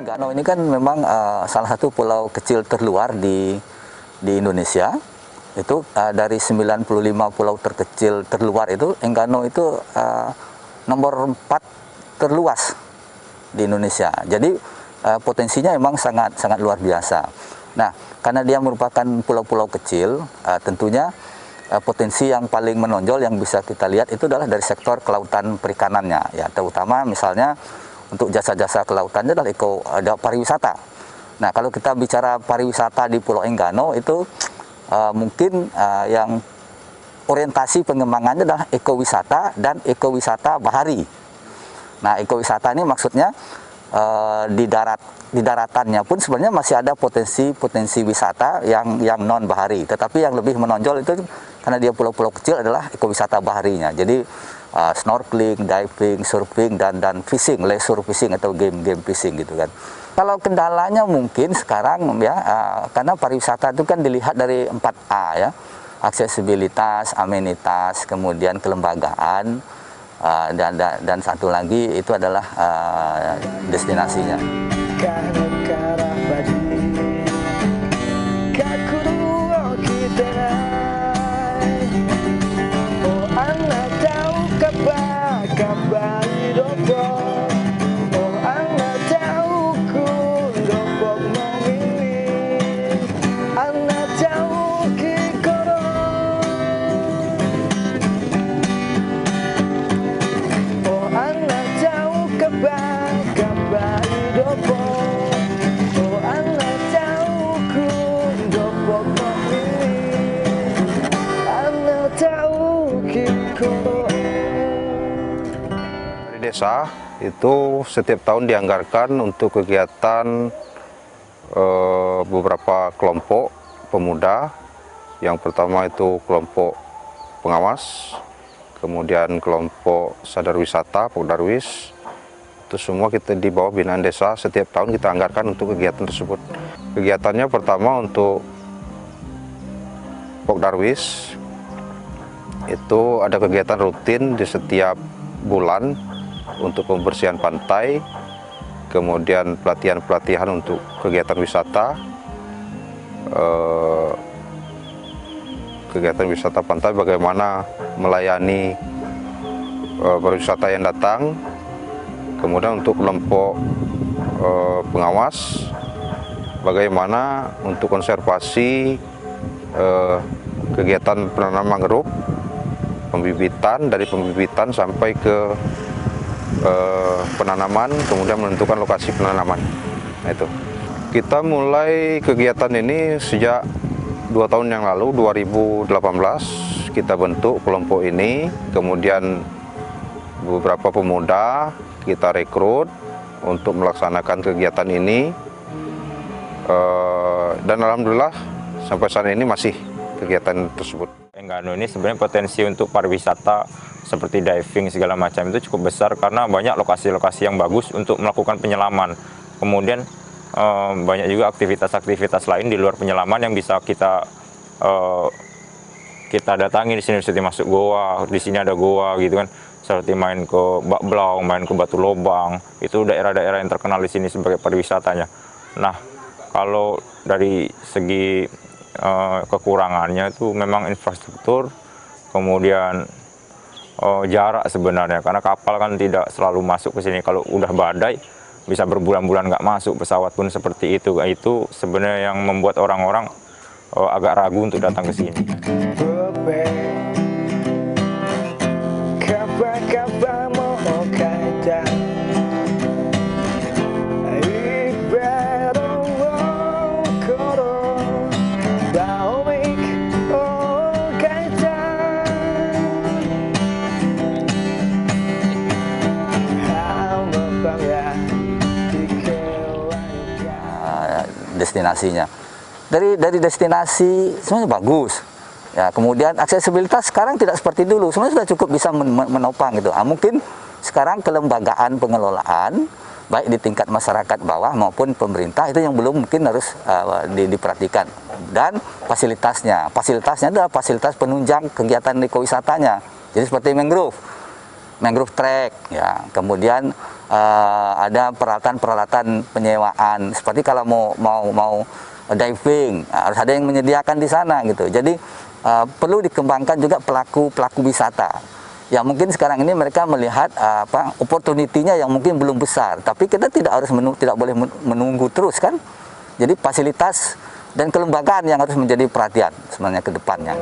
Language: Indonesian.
Enggano ini kan memang salah satu pulau kecil terluar di Indonesia. Itu dari 95 pulau terkecil terluar itu, Enggano itu nomor 4 terluas di Indonesia. Jadi potensinya memang sangat luar biasa. Nah, karena dia merupakan pulau-pulau kecil, tentunya potensi yang paling menonjol yang bisa kita lihat itu adalah dari sektor kelautan perikanannya, ya, terutama misalnya untuk jasa-jasa kelautannya adalah ada pariwisata. Nah, kalau kita bicara pariwisata di Pulau Enggano itu mungkin yang orientasi pengembangannya adalah ekowisata dan ekowisata bahari. Nah, ekowisata ini maksudnya di daratannya pun sebenarnya masih ada potensi wisata yang non bahari, tetapi yang lebih menonjol itu karena dia pulau-pulau kecil adalah ekowisata baharinya. Jadi snorkeling, diving, surfing dan fishing, leisure fishing atau game fishing gitu kan. Kalau kendalanya mungkin sekarang ya karena pariwisata itu kan dilihat dari 4A ya. Aksesibilitas, amenitas, kemudian kelembagaan, dan satu lagi itu adalah destinasinya. Dari desa itu setiap tahun dianggarkan untuk kegiatan beberapa kelompok pemuda. Yang pertama itu kelompok pengawas, kemudian kelompok sadar wisata, Pokdarwis. Itu semua kita di bawah binaan desa, setiap tahun kita anggarkan untuk kegiatan tersebut. Kegiatannya pertama untuk Pokdarwis, itu ada kegiatan rutin di setiap bulan untuk pembersihan pantai, kemudian pelatihan untuk kegiatan wisata, pantai, bagaimana melayani pariwisata yang datang. Kemudian untuk kelompok pengawas, bagaimana untuk konservasi kegiatan penanaman mangrove, dari pembibitan sampai ke penanaman, kemudian menentukan lokasi penanaman. Nah, itu kita mulai kegiatan ini sejak 2 tahun yang lalu, 2018 kita bentuk kelompok ini, kemudian beberapa pemuda kita rekrut untuk melaksanakan kegiatan ini, dan alhamdulillah sampai saat ini masih kegiatan tersebut. Enggano ini sebenarnya potensi untuk pariwisata seperti diving segala macam itu cukup besar karena banyak lokasi-lokasi yang bagus untuk melakukan penyelaman. Kemudian banyak juga aktivitas-aktivitas lain di luar penyelaman yang bisa kita datangi di sini, seperti masuk goa, di sini ada goa gitu kan, seperti main ke Bak Blau, main ke Batu Lobang, itu daerah-daerah yang terkenal di sini sebagai pariwisatanya. Nah, kalau dari segi kekurangannya itu memang infrastruktur, kemudian jarak sebenarnya, karena kapal kan tidak selalu masuk ke sini. Kalau udah badai bisa berbulan-bulan nggak masuk, pesawat pun seperti itu. Itu sebenarnya yang membuat orang-orang agak ragu untuk datang ke sini. Destinasinya dari destinasi sebenarnya bagus ya, kemudian aksesibilitas sekarang tidak seperti dulu, sebenarnya sudah cukup bisa menopang gitu. Mungkin sekarang kelembagaan pengelolaan baik di tingkat masyarakat bawah maupun pemerintah itu yang belum mungkin harus diperhatikan. Dan fasilitasnya adalah fasilitas penunjang kegiatan ekowisatanya, jadi seperti mangrove. mangrove track, ya. Kemudian ada peralatan-peralatan penyewaan. Seperti kalau mau diving, harus ada yang menyediakan di sana gitu. Jadi perlu dikembangkan juga pelaku wisata. Ya mungkin sekarang ini mereka melihat opportunity-nya yang mungkin belum besar, tapi kita tidak boleh menunggu terus kan. Jadi fasilitas dan kelembagaan yang harus menjadi perhatian sebenarnya ke depannya.